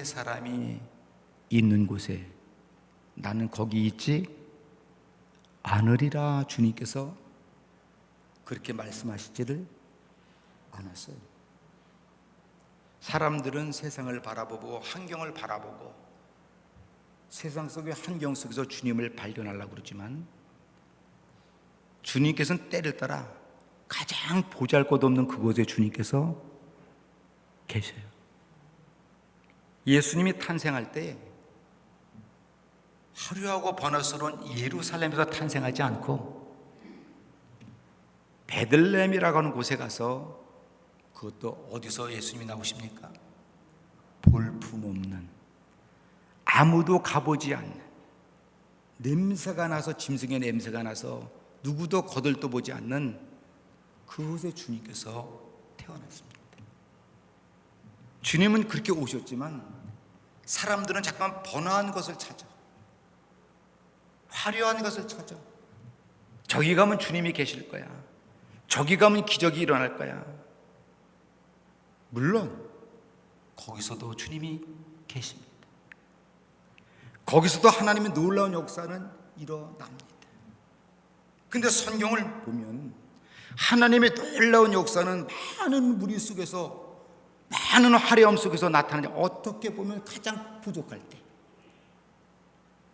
사람이 있는 곳에 나는 거기 있지 않으리라 주님께서 그렇게 말씀하시지를 않았어요. 사람들은 세상을 바라보고 환경을 바라보고 세상 속의 환경 속에서 주님을 발견하려고 그러지만 주님께서는 때를 따라 가장 보잘것없는 그곳에 주님께서 계셔요. 예수님이 탄생할 때 화려하고 번화스러운 예루살렘에서 탄생하지 않고 베들레헴이라고 하는 곳에 가서, 그것도 어디서 예수님이 나오십니까? 볼품없는, 아무도 가보지 않는, 냄새가 나서, 짐승의 냄새가 나서 누구도 거들떠 보지 않는 그곳에 주님께서 태어났습니다. 주님은 그렇게 오셨지만 사람들은 잠깐 번화한 것을 찾아, 화려한 것을 찾아. 저기 가면 주님이 계실 거야, 저기 가면 기적이 일어날 거야. 물론 거기서도 주님이 계십니다. 거기서도 하나님의 놀라운 역사는 일어납니다. 근데 성경을 보면 하나님의 놀라운 역사는 많은 무리 속에서, 많은 화려함 속에서 나타나는데, 어떻게 보면 가장 부족할 때,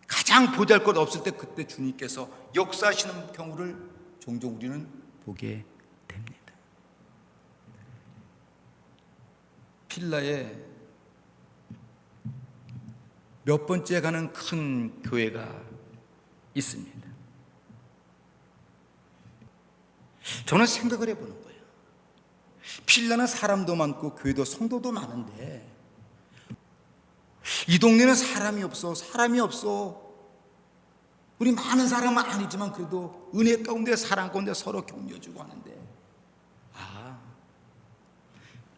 가장 보잘것 없을 때, 그때 주님께서 역사하시는 경우를 종종 우리는 보게 됩니다. 필라에 몇 번째 가는 큰 교회가 있습니다. 저는 생각을 해보는 거예요. 필라는 사람도 많고 교회도 성도도 많은데 이 동네는 사람이 없어. 우리 많은 사람은 아니지만 그래도 은혜 가운데, 사랑 가운데 서로 격려주고 하는데,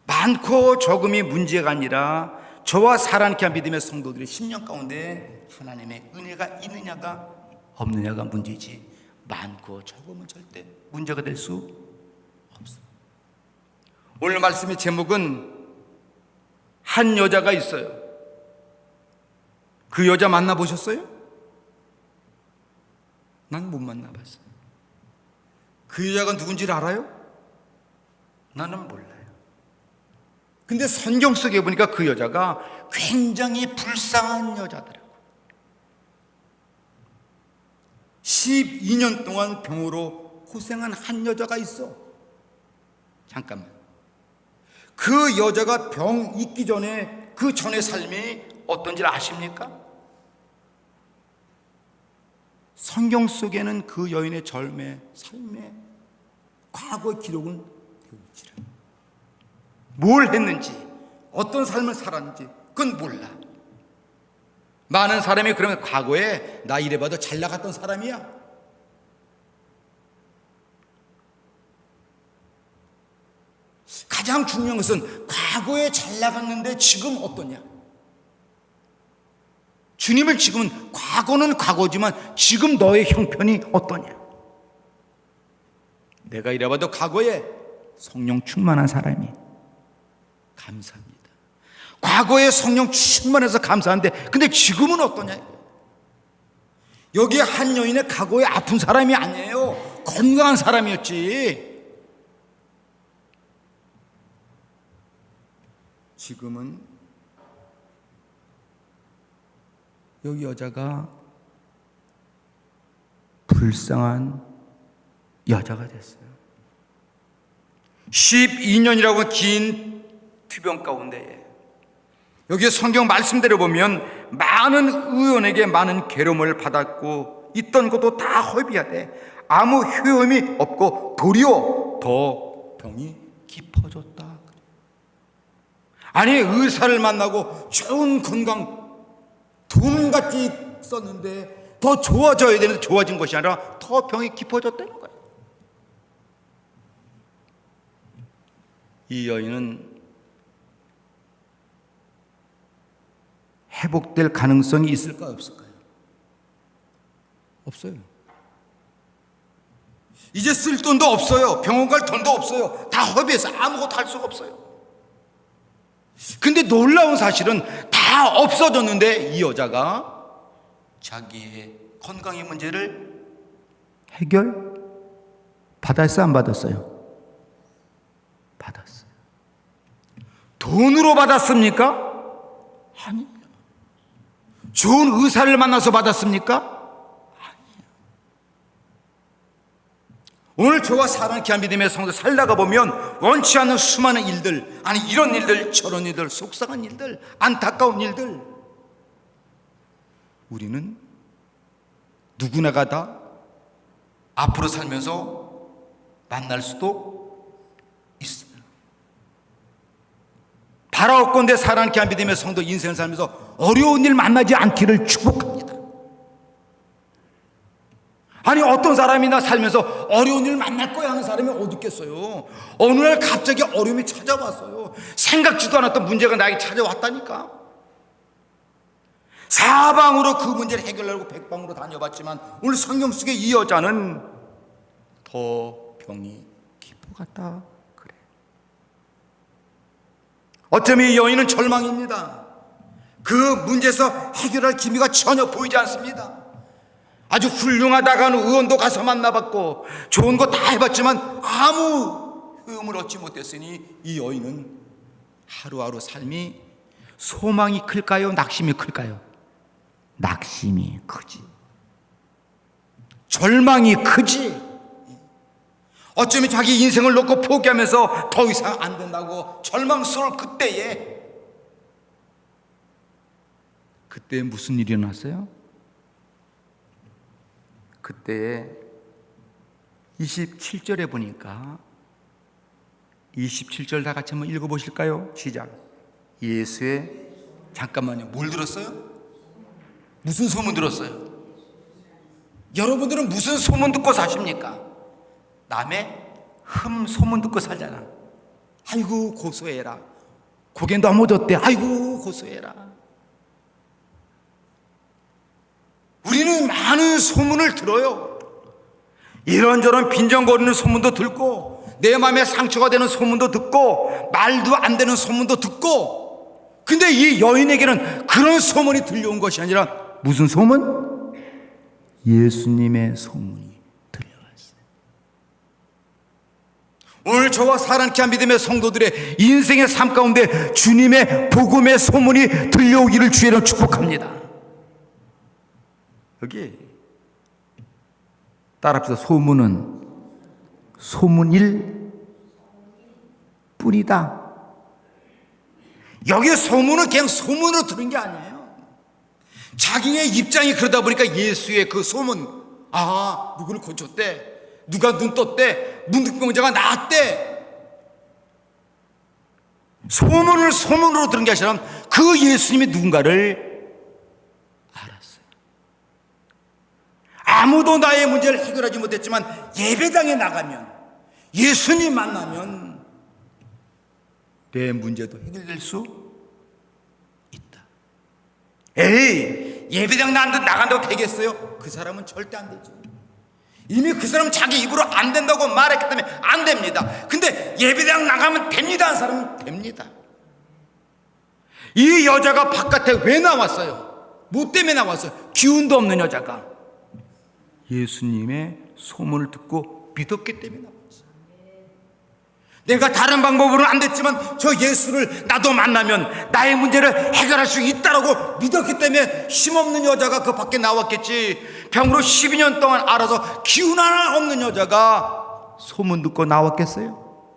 많고 적음이 문제가 아니라 저와 살아남게 한 믿음의 성도들의 심령 가운데 하나님의 은혜가 있느냐가 없느냐가 문제지, 많고 적음은 절대 문제가 될 수 없어. 오늘 말씀의 제목은 한 여자가 있어요. 그 여자 만나보셨어요? 난 못 만나봤어요. 그 여자가 누군지를 알아요? 나는 몰라요. 근데 성경 속에 보니까 그 여자가 굉장히 불쌍한 여자더라고요. 12년 동안 병으로 고생한 한 여자가 있어. 잠깐만. 그 여자가 병 있기 전에, 그 전의 삶이 어떤지 아십니까? 성경 속에는 그 여인의 삶의 과거의 기록은 보이지 않아요. 뭘 했는지, 어떤 삶을 살았는지 그건 몰라. 많은 사람이 그러면 과거에 나 이래봐도 잘 나갔던 사람이야. 가장 중요한 것은 과거에 잘 나갔는데 지금 어떠냐. 주님은 지금은, 과거는 과거지만 지금 너의 형편이 어떠냐. 내가 이래봐도 과거에 성령 충만한 사람이 감사합니다. 과거에 성령 충만해서 감사한데, 근데 지금은 어떠냐. 여기 한 여인의 과거에 아픈 사람이 아니에요. 건강한 사람이었지. 지금은 여기 여자가 불쌍한 여자가 됐어요. 12년이라고 긴 투병 가운데에, 여기 성경 말씀대로 보면 많은 의원에게 많은 괴로움을 받았고 있던 것도 다 허비하되 아무 효험이 없고 도리어 더 병이 깊어졌다. 아니, 의사를 만나고 좋은 건강, 돈같이 썼는데 더 좋아져야 되는데 좋아진 것이 아니라 더 병이 깊어졌다는 거예요. 이 여인은 회복될 가능성이 있을까요, 없을까요? 없어요. 이제 쓸 돈도 없어요. 병원 갈 돈도 없어요. 다 허비해서 아무것도 할 수가 없어요. 근데 놀라운 사실은 다 다 없어졌는데 이 여자가 자기의 건강의 문제를 해결 받았어요, 안 받았어요? 받았어요. 돈으로 받았습니까? 아니요. 좋은 의사를 만나서 받았습니까? 아니요. 오늘 저와 사랑하는 귀한 믿음의 성도 살다가 보면 원치 않는 수많은 일들, 아니 이런 일들 저런 일들, 속상한 일들, 안타까운 일들, 우리는 누구나가 다 앞으로 살면서 만날 수도 있어요. 바라옵건대 사랑하는 귀한 믿음의 성도 인생을 살면서 어려운 일 만나지 않기를 축복합니다. 아니 어떤 사람이나 살면서 어려운 일 만날 거야 하는 사람이 어디 있겠어요. 어느 날 갑자기 어려움이 찾아왔어요. 생각지도 않았던 문제가 나에게 찾아왔다니까. 사방으로 그 문제를 해결하려고 백방으로 다녀봤지만 오늘 성경 속의 이 여자는 더 병이 깊어갔다 그래. 어쩌면 이 여인은 절망입니다. 그 문제에서 해결할 기미가 전혀 보이지 않습니다. 아주 훌륭하다가 하는 의원도 가서 만나봤고 좋은 거 다 해봤지만 아무 도움을 얻지 못했으니 이 여인은 하루하루 삶이 소망이 클까요? 낙심이 클까요? 낙심이 크지. 절망이 크지. 어쩌면 자기 인생을 놓고 포기하면서 더 이상 안 된다고 절망스러울 그때 무슨 일이 일어났어요? 그때에 27절에 보니까 27절 다 같이 한번 읽어보실까요? 시작. 예수의, 잠깐만요, 뭘 들었어요? 무슨 소문 들었어요? 여러분들은 무슨 소문 듣고 사십니까? 남의 소문 듣고 살잖아. 아이고 고소해라, 고개 넘어졌대, 아이고 고소해라. 우리는 많은 소문을 들어요. 이런저런 빈정거리는 소문도 듣고 내 마음에 상처가 되는 소문도 듣고 말도 안 되는 소문도 듣고, 근데 이 여인에게는 그런 소문이 들려온 것이 아니라 무슨 소문? 예수님의 소문이 들려왔어요. 오늘 저와 사랑하는 귀한 믿음의 성도들의 인생의 삶 가운데 주님의 복음의 소문이 들려오기를 주의로 축복합니다. 여기 따라합시다. 소문은 소문일 뿐이다. 여기 소문은 그냥 소문으로 들은 게 아니에요. 자기의 입장이 그러다 보니까 예수의 그 소문, 아 누구를 고쳤대, 누가 눈 떴대, 문득병자가 나았대, 소문을 소문으로 들은 게 아니라 그 예수님이 누군가를 알았어요. 아무도 나의 문제를 해결하지 못했지만 예배당에 나가면, 예수님 만나면 내 문제도 해결될 수 있다. 에이, 예배당 나간다고 되겠어요? 그 사람은 절대 안 되지. 이미 그 사람은 자기 입으로 안 된다고 말했기 때문에 안 됩니다. 근데 예배당 나가면 됩니다 한 사람은 됩니다. 이 여자가 바깥에 왜 나왔어요? 뭐 때문에 나왔어요? 기운도 없는 여자가 예수님의 소문을 듣고 믿었기 때문에 나왔어요. 내가 다른 방법으로는 안 됐지만 저 예수를 나도 만나면 나의 문제를 해결할 수 있다라고 믿었기 때문에 힘없는 여자가 그 밖에 나왔겠지. 병으로 12년 동안 앓아서 기운 하나 없는 여자가 소문 듣고 나왔겠어요?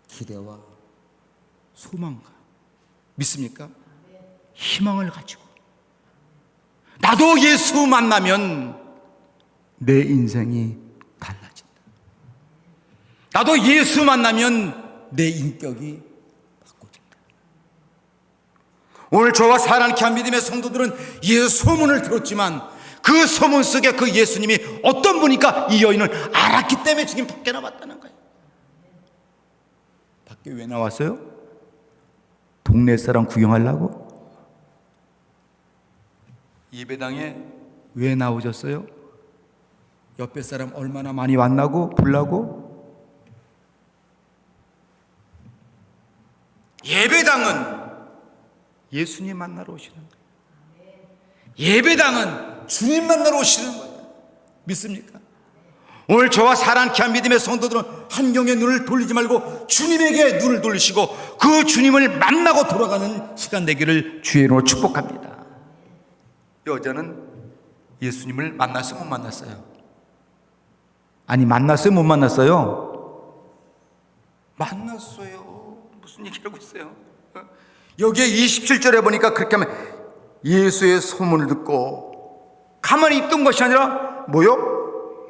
기대와 소망과, 믿습니까? 희망을 가지고 나도 예수 만나면 내 인생이 달라진다. 나도 예수 만나면 내 인격이 바꿔진다. 오늘 저와 사랑하는 귀한 믿음의 성도들은 예수 소문을 들었지만 그 소문 속에 그 예수님이 어떤 분이니까 이 여인을 알았기 때문에 지금 밖에 나왔다는 거예요. 밖에 왜 나왔어요? 동네 사람 구경하려고? 예배당에 왜 나오셨어요? 옆에 사람 얼마나 많이 왔나고 보려고? 예배당은 예수님 만나러 오시는 거예요. 예배당은 주님 만나러 오시는 거예요. 믿습니까? 오늘 저와 사랑케 한 믿음의 성도들은 환경에 눈을 돌리지 말고 주님에게 눈을 돌리시고 그 주님을 만나고 돌아가는 시간 되기를 주의 이름으로 축복합니다. 여자는 예수님을 만났어요, 못 만났어요? 아니, 만났어요, 못 만났어요? 만났어요. 무슨 얘기를 하고 있어요? 여기에 27절에 보니까 그렇게 하면 예수의 소문을 듣고 가만히 있던 것이 아니라 뭐요?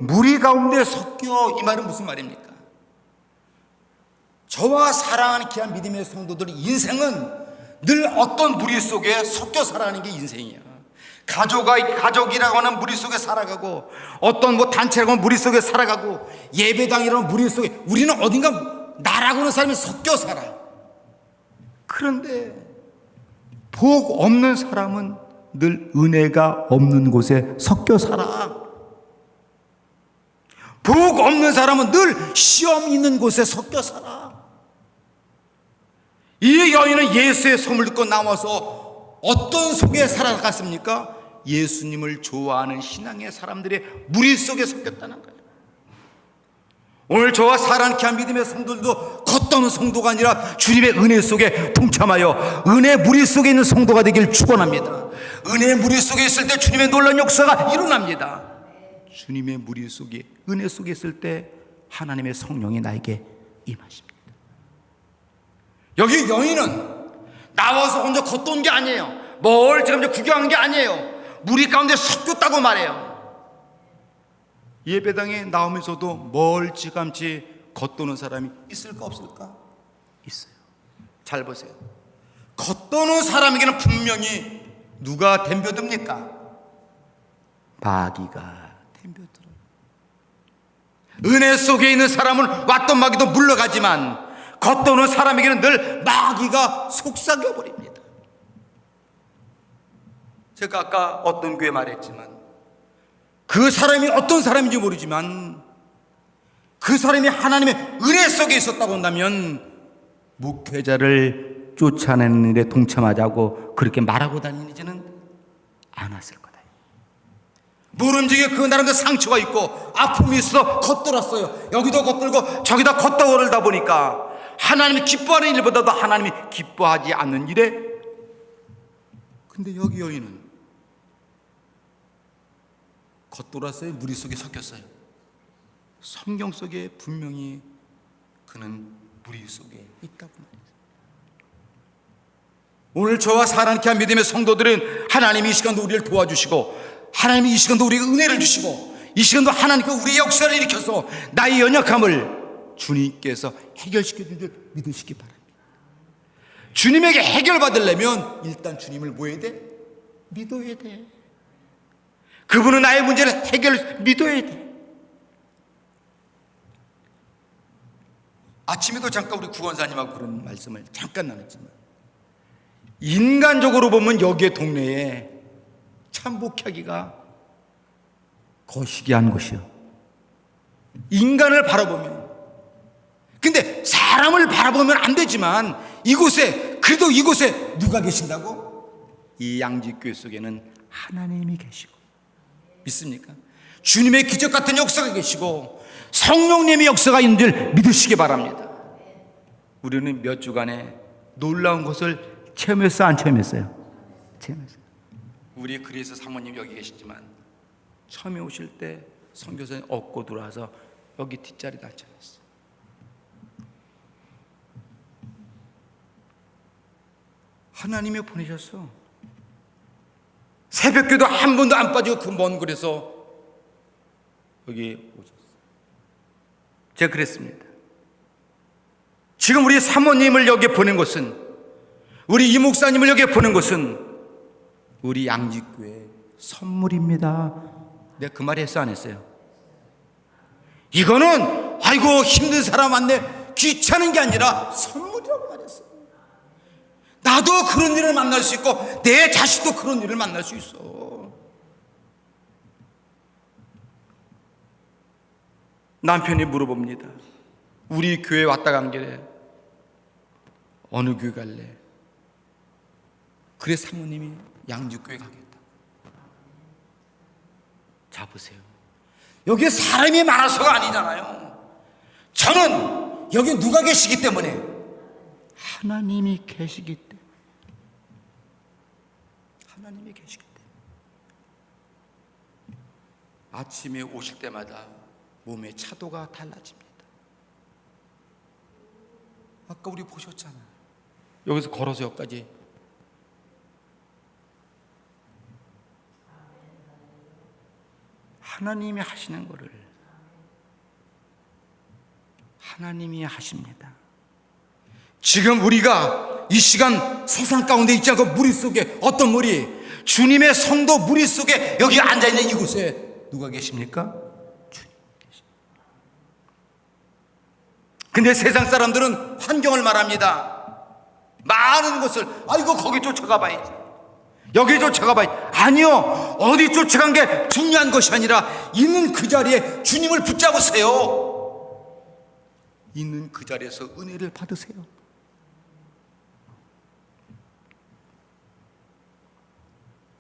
무리 가운데 섞여. 이 말은 무슨 말입니까? 저와 사랑하는 귀한 믿음의 성도들의 인생은 늘 어떤 무리 속에 섞여 살아가는 게 인생이야. 가족이라고 하는 무리 속에 살아가고, 어떤 단체라고 하는 무리 속에 살아가고, 예배당이라는 무리 속에, 우리는 어딘가 나라고 하는 사람이 섞여 살아. 그런데 복 없는 사람은 늘 은혜가 없는 곳에 섞여 살아. 복 없는 사람은 늘 시험 있는 곳에 섞여 살아. 이 여인은 예수의 소문을 듣고 나와서 어떤 속에 살아갔습니까? 예수님을 좋아하는 신앙의 사람들의 무리 속에 섞였다는 거예요. 오늘 저와 사랑하는 귀한 믿음의 성도들도 겉도는 성도가 아니라 주님의 은혜 속에 동참하여 은혜 무리 속에 있는 성도가 되길 축원합니다. 은혜 무리 속에 있을 때 주님의 놀라운 역사가 일어납니다. 주님의 무리 속에, 은혜 속에 있을 때 하나님의 성령이 나에게 임하십니다. 여기 여인은 나와서 혼자 겉도는 게 아니에요. 멀찌감치 구경한 게 아니에요. 무리 가운데 섞였다고 말해요. 예배당에 나오면서도 멀찌감치 겉도는 사람이 있을까 없을까? 있어요. 잘 보세요. 겉도는 사람에게는 분명히 누가 덤벼듭니까? 마귀가 덤벼들어요. 은혜 속에 있는 사람은 왔던 마귀도 물러가지만 겉도는 사람에게는 늘 마귀가 속삭여버립니다. 제가 아까 어떤 교회 말했지만 그 사람이 어떤 사람인지 모르지만 그 사람이 하나님의 은혜 속에 있었다고 한다면 목회자를 쫓아내는 일에 동참하자고 그렇게 말하고 다니지는 않았을 거다. 모름지게 그 나름대로 상처가 있고 아픔이 있어 겉돌았어요. 여기도 겉돌고 저기다 겉돌다 보니까 하나님이 기뻐하는 일보다도 하나님이 기뻐하지 않는 일에, 근데 여기 여인은 겉돌았어요? 무리 속에 섞였어요? 성경 속에 분명히 그는 무리 속에 있다고 말해요. 오늘 저와 사랑하는 귀한 믿음의 성도들은 하나님이 이 시간도 우리를 도와주시고 하나님이 이 시간도 우리에게 은혜를 주시고 이 시간도 하나님께 우리의 역사를 일으켜서 나의 연약함을 주님께서 해결시켜 주는 줄 믿으시기 바랍니다. 주님에게 해결받으려면 일단 주님을 뭐 해야 돼? 믿어야 돼. 그분은 나의 문제를 믿어야 돼. 아침에도 잠깐 우리 구원사님하고 그런 말씀을 잠깐 나눴지만 인간적으로 보면 여기에 동네에 참 목하기가 거시기한 곳이요. 인간을 바라보면, 근데 사람을 바라보면 안 되지만 이곳에, 그래도 이곳에 누가 계신다고? 이 양지교회 속에는 하나님이 계시고, 믿습니까? 주님의 기적 같은 역사가 계시고 성령님의 역사가 있는 줄 믿으시기 바랍니다. 우리는 몇 주간에 놀라운 것을 체험했어요, 안 체험했어요? 체험했어요. 우리 그리스 사모님 여기 계시지만 처음에 오실 때 선교사님 업고 들어와서 여기 뒷자리에 앉아있어요. 하나님이 보내셨어. 새벽기도 한 번도 안 빠지고 그 먼 거리에서 여기 오셨어요. 제가 그랬습니다. 지금 우리 사모님을 여기 보낸 것은, 우리 이 목사님을 여기 보낸 것은 우리 양지교회 선물입니다. 내가 그 말 했어, 안 했어요? 이거는 아이고 힘든 사람 왔네, 귀찮은 게 아니라 선물이라고 말했어요. 나도 그런 일을 만날 수 있고 내 자식도 그런 일을 만날 수 있어. 남편이 물어봅니다. 우리 교회 왔다 간 길에 어느 교회 갈래? 그래서 사모님이 양육교회 가겠다. 자 보세요. 여기에 사람이 많아서가 아니잖아요. 저는 여기 누가 계시기 때문에, 하나님이 계시기 때문에, 하나님이 계시기 때문에. 아침에 오실 때마다 몸의 차도가 달라집니다. 아까 우리 보셨잖아요. 여기서 걸어서 여기까지 하나님이 하시는 거를 하나님이 하십니다. 지금 우리가 이 시간 세상 가운데 있지 않고 무리 속에, 어떤 무리? 주님의 성도 무리 속에 여기 앉아있는 이곳에 누가 계십니까? 주님 계십니다. 근데 세상 사람들은 환경을 말합니다. 많은 것을, 아이고 거기 쫓아가 봐야지, 여기 쫓아가 봐야지. 아니요, 어디 쫓아간 게 중요한 것이 아니라 있는 그 자리에 주님을 붙잡으세요. 있는 그 자리에서 은혜를 받으세요.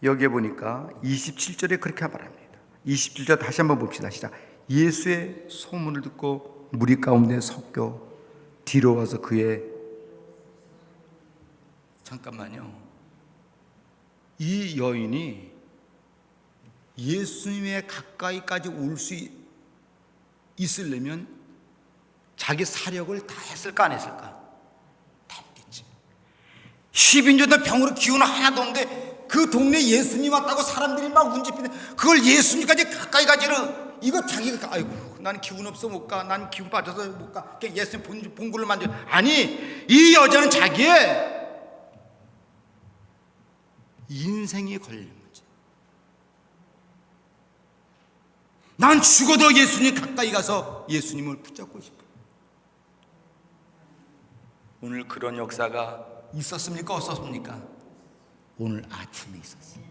여기에 보니까 27절에 그렇게 말합니다. 27절 다시 한번 봅시다. 시작. 예수의 소문을 듣고 무리 가운데 섞여 뒤로 와서 그의, 잠깐만요, 이 여인이 예수님의 가까이까지 올 수 있으려면 자기 사력을 다 했을까 안 했을까? 다 했겠지. 10인조들 병으로 기운 하나도 없는데 그 동네에 예수님 왔다고 사람들이 막 운집히네. 그걸 예수님까지 가까이 가지를, 이거 자기가, 아이고 나는 기운 없어 못 가, 난 기운 빠져서 못 가, 그냥 예수님 본굴을 만져. 아니, 이 여자는 자기의 인생이 걸린 문제. 난 죽어도 예수님 가까이 가서 예수님을 붙잡고 싶어. 오늘 그런 역사가 있었습니까? 없었습니까? 오늘 아침에 있었어요.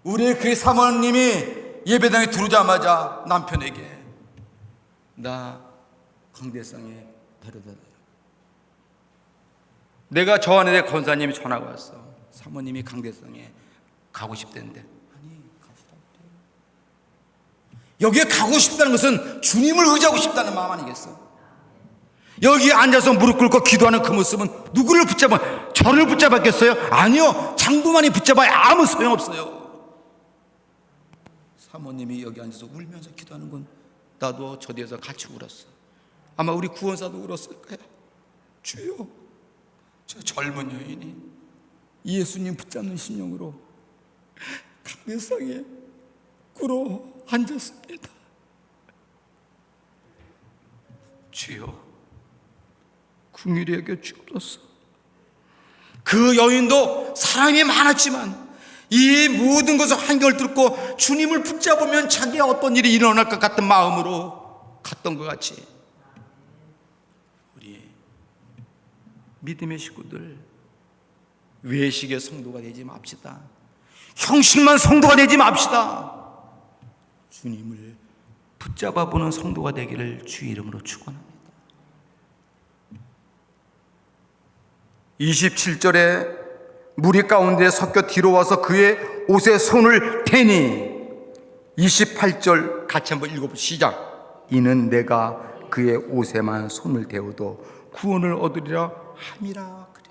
우리의 그 사모님이 예배당에 들어오자마자 남편에게, 나 강대상에 데려다줘요. 내가 저 안에 권사님이 전화가 왔어. 사모님이 강대상에 가고 싶다는데, 아니 가시라고 그래요. 여기에 가고 싶다는 것은 주님을 의지하고 싶다는 마음 아니겠어? 여기 앉아서 무릎 꿇고 기도하는 그 모습은 누구를 붙잡아? 저를 붙잡았겠어요? 아니요, 장부만이 붙잡아야 아무 소용없어요. 사모님이 여기 앉아서 울면서 기도하는 건 나도 저 뒤에서 같이 울었어. 아마 우리 구원사도 울었을 거야. 주여, 저 젊은 여인이 예수님 붙잡는 심령으로 강대상에 꿇어 앉았습니다. 주여, 긍휼히 여겨 주옵소서. 그 여인도 사람이 많았지만 이 모든 것을 환경을 뚫고 주님을 붙잡으면 자기의 어떤 일이 일어날 것 같은 마음으로 갔던 것 같이, 우리 믿음의 식구들 외식의 성도가 되지 맙시다. 형식만 성도가 되지 맙시다. 주님을 붙잡아 보는 성도가 되기를 주 이름으로 축원합니다. 27절에 무리 가운데 섞여 뒤로 와서 그의 옷에 손을 대니, 28절 같이 한번 읽어보시죠. 시작. 이는 내가 그의 옷에만 손을 대어도 구원을 얻으리라 함이라. 그래.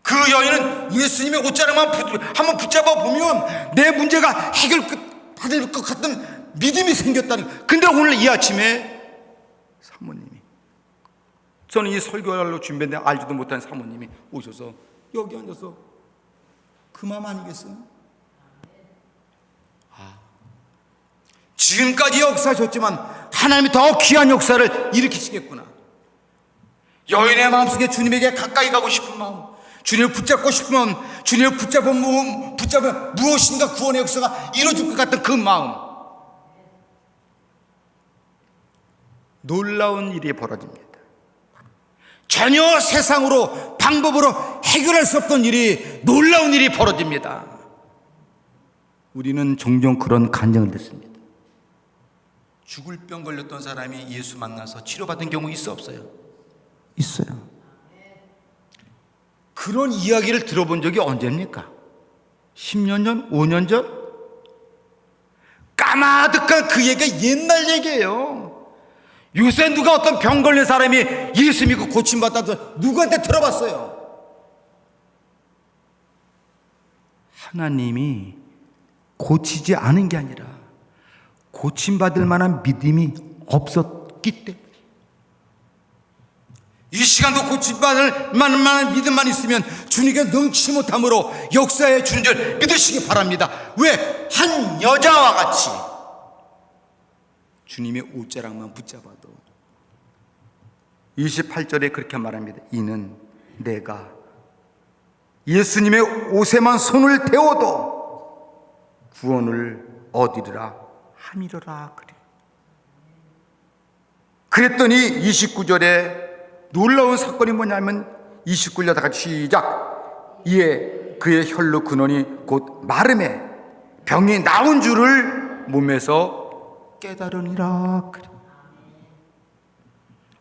그 여인은 예수님의 옷자락만 한번 붙잡아 보면 내 문제가 해결받을 것 같은 믿음이 생겼다는. 근데 오늘 이 아침에 사모님이, 저는 이 설교하러 준비했는데 알지도 못한 사모님이 오셔서 여기 앉아서 그 마음 아니겠어요? 지금까지 역사하셨지만 하나님이 더 귀한 역사를 일으키시겠구나. 여인의 마음속에 주님에게 가까이 가고 싶은 마음, 주님을 붙잡고 싶은 마음, 주님을 붙잡으면 무엇인가 구원의 역사가 이루어질 것 같은 그 마음. 놀라운 일이 벌어집니다. 전혀 세상으로 방법으로 해결할 수 없던 일이, 놀라운 일이 벌어집니다. 우리는 종종 그런 간증을 듣습니다. 죽을 병 걸렸던 사람이 예수 만나서 치료받은 경우 있어 없어요? 있어요. 그런 이야기를 들어본 적이 언제입니까? 10년 전? 5년 전? 까마득한 그 얘기가 옛날 얘기예요. 요새 누가 어떤 병 걸린 사람이 예수 믿고 고침받다도 누구한테 들어봤어요? 하나님이 고치지 않은 게 아니라 고침받을 만한 믿음이 없었기 때문에, 이 시간도 고침받을 만한 믿음만 있으면 주님께 능치 못함으로 역사해 주는 줄 믿으시기 바랍니다. 왜? 한 여자와 같이 주님의 옷자락만 붙잡아도 28절에 그렇게 말합니다. 이는 내가 예수님의 옷에만 손을 대어도 구원을 얻으리라 함이로라 그래. 그랬더니 29절에 놀라운 사건이 뭐냐면 29절 다 같이 시작. 이에 그의 혈로 근원이 곧 마름에 병이 나온 줄을 몸에서 깨달으니라 그래.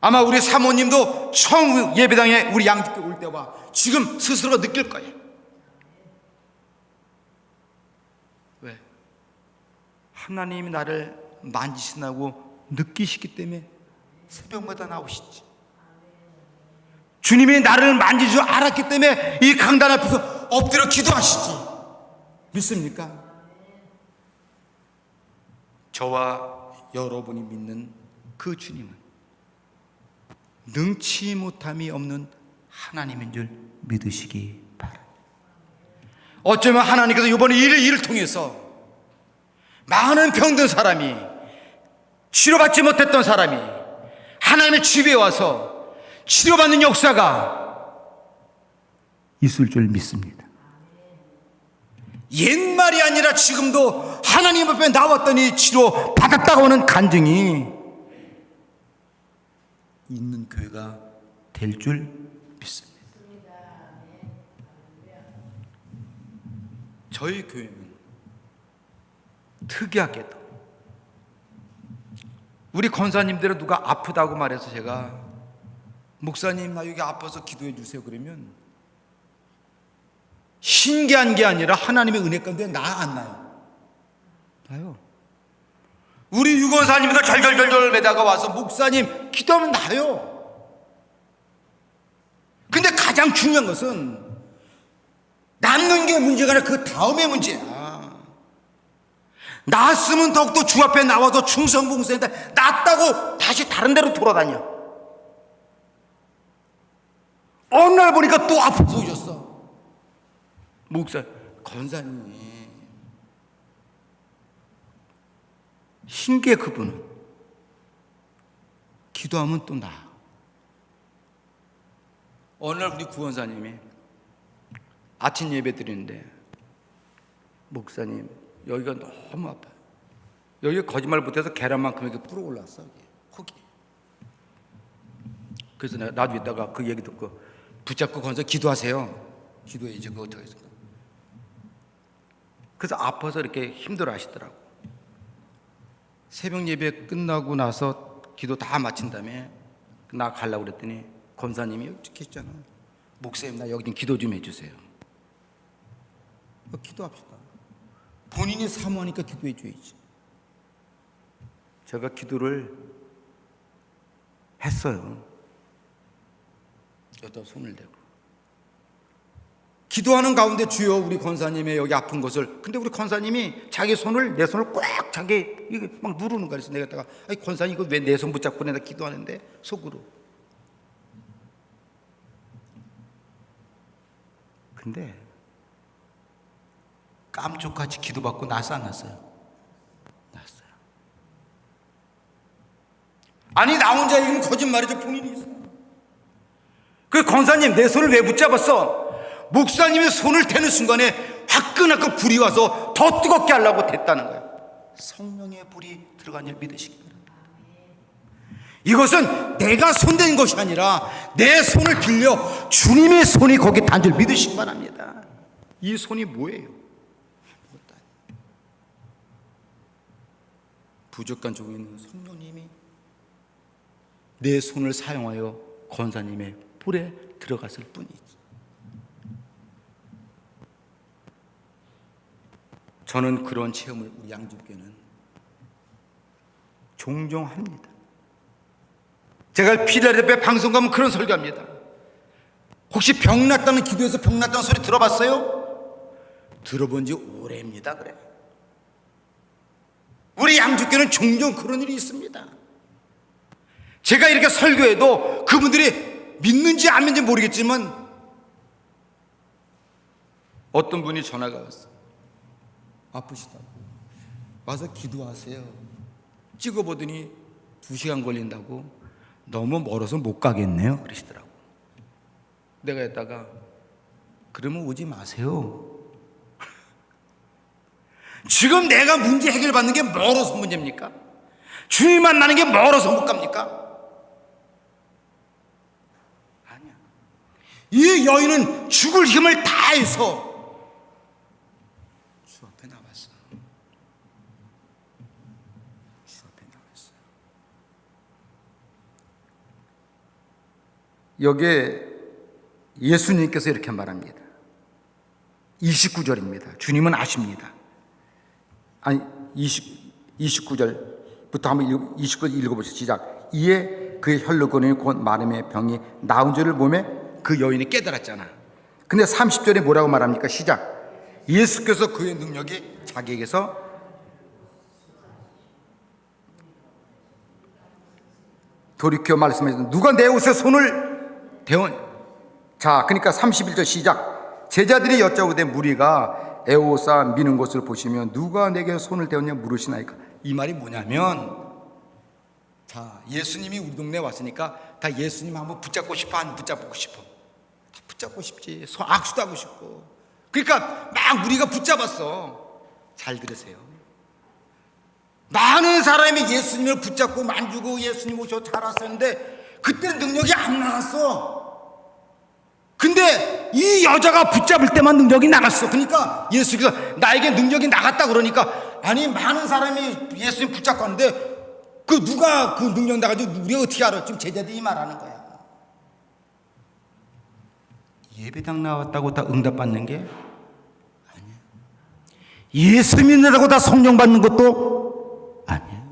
아마 우리 사모님도 처음 예배당에 우리 양집교 올 때와 지금 스스로 느낄 거예요. 왜? 하나님이 나를 만지신다고 느끼시기 때문에 새벽마다 나오시지. 주님이 나를 만질 줄 알았기 때문에 이 강단 앞에서 엎드려 기도하시지. 믿습니까? 저와 여러분이 믿는 그 주님은 능치 못함이 없는 하나님인 줄 믿으시기 바랍니다. 어쩌면 하나님께서 이번에 일을 통해서 많은 병든 사람이, 치료받지 못했던 사람이 하나님의 집에 와서 치료받는 역사가 있을 줄 믿습니다. 옛말이 아니라 지금도 하나님 앞에 나왔더니 치료 받았다고 하는 간증이 있는 교회가 될 줄 믿습니다. 저희 교회는 특이하게도 우리 권사님들은 누가 아프다고 말해서 제가 목사님 나 여기 아파서 기도해 주세요 그러면 신기한 게 아니라 하나님의 은혜 가운데 안 나요. 나요. 우리 유권사님도 절절절절 매다가 와서 목사님 기도하면 나요. 근데 가장 중요한 것은 낫는 게 문제가 아니라 그 다음의 문제야. 낫으면 더욱더 주 앞에 나와서 충성봉사했는데 낫다고 다시 다른 데로 돌아다녀. 어느 날 보니까 또 아파서 오셨어. 목사, 권사님이 신기해. 그분은 기도하면 또 나아. 어느 날 우리 구원사님이 아침 예배 드리는데 목사님 여기가 너무 아파요. 여기 거짓말 못해서 계란만큼 이렇게 불어 올랐어. 혹이. 그래서 내가 나도 있다가 그 얘기 듣고 붙잡고 건서 기도하세요. 기도해야지 그거 어떻게 했을까. 그래서 아파서 이렇게 힘들어 하시더라고. 새벽 예배 끝나고 나서 기도 다 마친 다음에 나 가려고 그랬더니 권사님이 이렇게 했잖아. 목사님 나 여기 좀 기도 좀 해주세요. 기도합시다. 본인이 사모하니까 기도해 줘야지. 제가 기도를 했어요. 여기다 손을 대고 기도하는 가운데 주여 우리 권사님의 여기 아픈 것을, 근데 우리 권사님이 자기 손을, 내 손을 꽉 자기 이게 막 누르는 거야. 그래서 내가 아니 권사님 이거 왜 내 손 붙잡고 내가 기도하는데 속으로. 근데 깜짝같이 기도받고 났어 안 났어요? 났어요. 아니 나 혼자 이건 거짓말이죠. 본인이 있어. 그 권사님 내 손을 왜 붙잡았어? 목사님의 손을 대는 순간에 화끈하게 불이 와서 더 뜨겁게 하려고 됐다는 거야. 성령의 불이 들어가니 믿으시기 바랍니다. 이것은 내가 손댄 것이 아니라 내 손을 빌려 주님의 손이 거기에 닿은 줄 믿으시기 바랍니다. 이 손이 뭐예요? 부족한 종에 있는 성령님이 내 손을 사용하여 권사님의 뿔에 들어갔을 뿐이지. 저는 그런 체험을 우리 양주교는 종종 합니다. 제가 필라델피아 방송 가면 그런 설교합니다. 혹시 병 났다는 기도에서 병 났다는 소리 들어봤어요? 들어본 지 오래입니다. 그래. 우리 양주교는 종종 그런 일이 있습니다. 제가 이렇게 설교해도 그분들이 믿는지 안 믿는지 모르겠지만 어떤 분이 전화가 왔어요. 아프시다고. 와서 기도하세요. 찍어보더니 2시간 걸린다고. 너무 멀어서 못 가겠네요 그러시더라고. 내가 했다가 그러면 오지 마세요. 지금 내가 문제 해결받는 게 멀어서 문제입니까? 주님 만나는 게 멀어서 못 갑니까? 아니야. 이 여인은 죽을 힘을 다해서 주 앞에 나왔어. 주 앞에 나왔어. 여기에 예수님께서 이렇게 말합니다. 29절입니다. 주님은 아십니다. 아니 29절부터 한번 29절 읽어보시죠. 시작. 이에 그의 혈루권이 곧 마름의 병이 나은 줄을 보매 그 여인이 깨달았잖아. 근데 30절에 뭐라고 말합니까? 시작. 예수께서 그의 능력이 자기에게서 돌이켜 말씀하셨습니다. 누가 내 옷에 손을 대원. 자, 그러니까 31절 시작. 제자들이 여짜오되 무리가 에오사 미는 것을 보시면 누가 내게 손을 대었냐 물으시나이까. 이 말이 뭐냐면, 자, 예수님이 우리 동네에 왔으니까 다 예수님 한번 붙잡고 싶어, 안 붙잡고 싶어? 다 붙잡고 싶지. 악수도 하고 싶고. 그러니까 막 우리가 붙잡았어. 잘 들으세요. 많은 사람이 예수님을 붙잡고 만주고 예수님 오셔 잘 왔었는데 그때는 능력이 안 나갔어. 근데 이 여자가 붙잡을 때만 능력이 나갔어. 그러니까 예수께서 나에게 능력이 나갔다 그러니까, 아니 많은 사람이 예수님 붙잡고 하는데 그 누가 그 능력 나가지고 우리가 어떻게 알아? 지금 제자들이 말하는 거야. 예배당 나왔다고 다 응답받는 게 아니야. 예수 믿는다고 다 성령 받는 것도 아니야.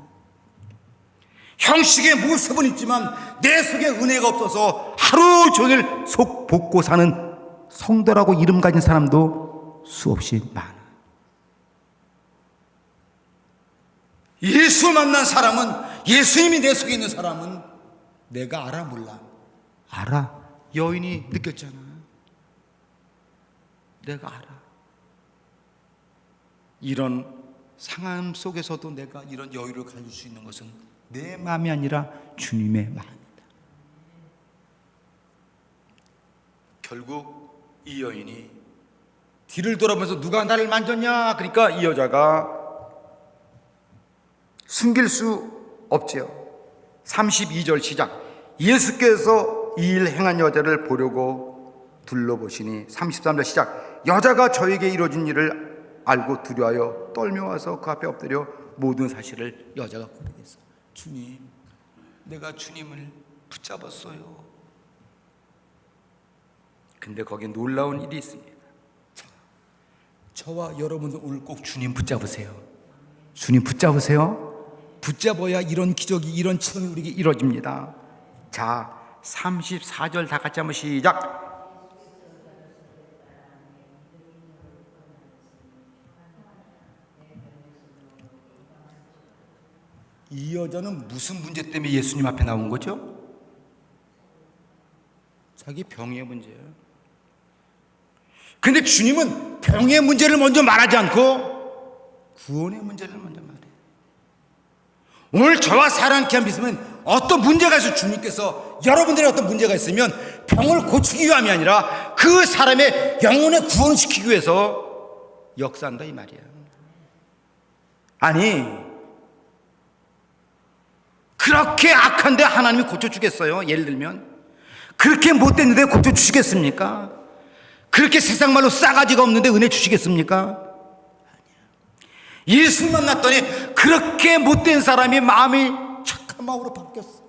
형식의 모습은 있지만 내 속에 은혜가 없어서 하루 종일 속 볶고 사는 성도라고 이름 가진 사람도 수없이 많아. 예수 만난 사람은, 예수님이 내 속에 있는 사람은 내가 알아 몰라? 알아. 여인이 느꼈잖아. 내가 알아. 이런 상함 속에서도 내가 이런 여유를 가질 수 있는 것은 내 마음이 아니라 주님의 마음이다. 결국 이 여인이 뒤를 돌아보면서 누가 나를 만졌냐? 그러니까 이 여자가 숨길 수 없지요. 32절 시작. 예수께서 이 일 행한 여자를 보려고 둘러보시니 33절 시작. 여자가 저에게 이루어진 일을 알고 두려워하여 떨며와서 그 앞에 엎드려 모든 사실을 여자가 고백했어. 주님, 내가 주님을 붙잡았어요. 근데 거기에 놀라운 일이 있습니다. 저와 여러분도 오늘 꼭 주님 붙잡으세요. 주님 붙잡으세요. 붙잡아야 이런 기적이, 이런 체험이 우리에게 이루어집니다. 자, 34절 다 같이 한번 시작. 이 여자는 무슨 문제 때문에 예수님 앞에 나온 거죠? 자기 병의 문제예요. 근데 주님은 병의 문제를 먼저 말하지 않고 구원의 문제를 먼저 말해요. 오늘 저와 사랑케 한 믿으면 어떤 문제가 있어 주님께서 여러분들의 어떤 문제가 있으면 병을 고치기 위함이 아니라 그 사람의 영혼의 구원을 시키기 위해서 역사한다 이 말이야. 아니 그렇게 악한데 하나님이 고쳐주겠어요? 예를 들면 그렇게 못됐는데 고쳐주시겠습니까? 그렇게 세상 말로 싸가지가 없는데 은혜 주시겠습니까? 아니야. 예수 만났더니 그렇게 못된 사람이 마음이 착한 마음으로 바뀌었어.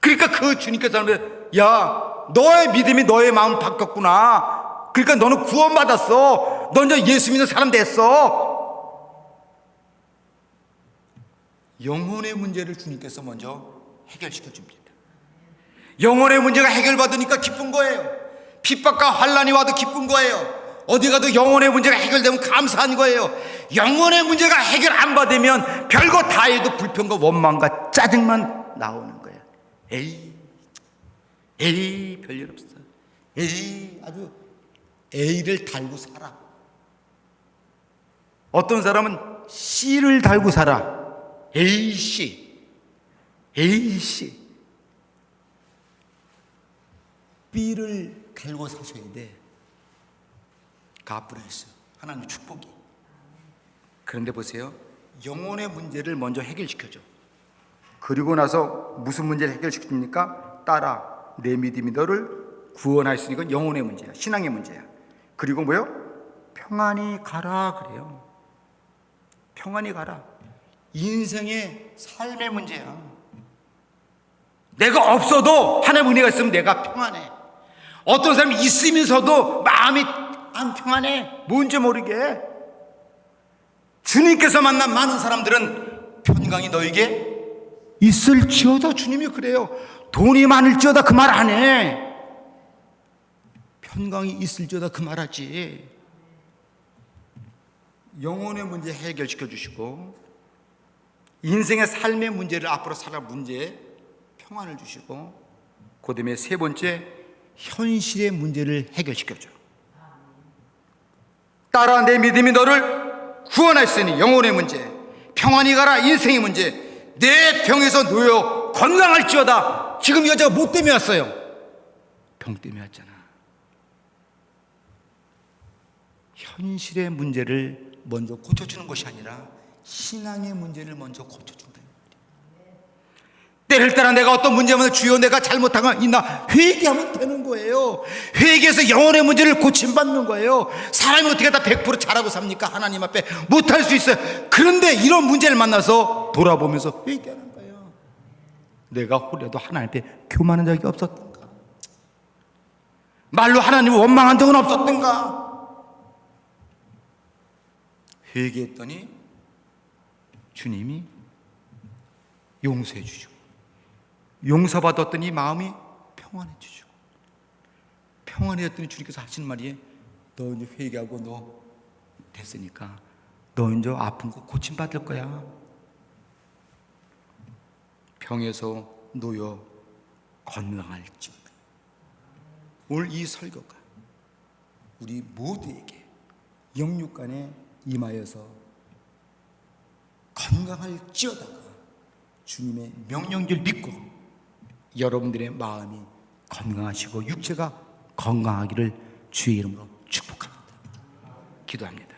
그러니까 그 주님께서 하는데, 야, 너의 믿음이 너의 마음 바뀌었구나. 그러니까 너는 구원받았어. 너 이제 예수 믿는 사람 됐어. 영혼의 문제를 주님께서 먼저 해결시켜 줍니다. 영혼의 문제가 해결받으니까 기쁜 거예요. 핍박과 환난이 와도 기쁜 거예요. 어디 가도 영혼의 문제가 해결되면 감사한 거예요. 영혼의 문제가 해결 안 받으면 별거 다 해도 불평과 원망과 짜증만 나오는 거예요. 에이 별일 없어. 에이 아주 A를 달고 살아. 어떤 사람은 C를 달고 살아. A씨 B를 달고 사셔야 돼. 가브레스 하나님의 축복이. 그런데 보세요, 영혼의 문제를 먼저 해결시켜줘. 그리고 나서 무슨 문제를 해결시킵니까? 따라 내 믿음이 너를 구원할 수 있는 건 영혼의 문제야, 신앙의 문제야. 그리고 뭐요? 평안히 가라 그래요. 평안히 가라. 인생의 삶의 문제야. 내가 없어도 하나님의 은혜가 있으면 내가 평안해. 어떤 사람이 있으면서도 마음이 안 평안해. 뭔지 모르게. 주님께서 만난 많은 사람들은 평강이 너에게 있을지어다. 주님이 그래요. 돈이 많을지어다 그 말 안 해. 평강이 있을지어다 그 말 하지. 영혼의 문제 해결시켜 주시고, 인생의 삶의 문제를 앞으로 살아갈 문제에 평안을 주시고, 그 다음에 세 번째, 현실의 문제를 해결시켜줘. 따라 내 믿음이 너를 구원할 수 있는 영혼의 문제, 평안히 가라 인생의 문제, 내 병에서 놓여 건강할지어다. 지금 여자가 뭐 때문에 왔어요? 병 때문에 왔잖아. 현실의 문제를 먼저 고쳐주는 것이 아니라 신앙의 문제를 먼저 고쳐준다. 때를 따라 내가 어떤 문제면 주여 내가 잘못한 거 있나 회개하면 되는 거예요. 회개해서 영혼의 문제를 고침받는 거예요. 사람이 어떻게 다 100% 잘하고 삽니까? 하나님 앞에 못할 수 있어요. 그런데 이런 문제를 만나서 돌아보면서 회개하는 거예요. 내가 혹여라도 하나님 앞에 교만한 적이 없었던가, 말로 하나님을 원망한 적은 없었던가. 회개했더니 주님이 용서해 주시고, 용서받았더니 마음이 평안해지죠. 평안해졌더니 주님께서 하시는 말이, 너 이제 회개하고 너 됐으니까 너 이제 아픈 거 고침받을 거야. 병에서 놓여 건강할지어다. 오늘 이 설교가 우리 모두에게 영육간에 임하여서 건강할지어다가 주님의 명령을 믿고 여러분들의 마음이 건강하시고 육체가 건강하기를 주의 이름으로 축복합니다. 기도합니다.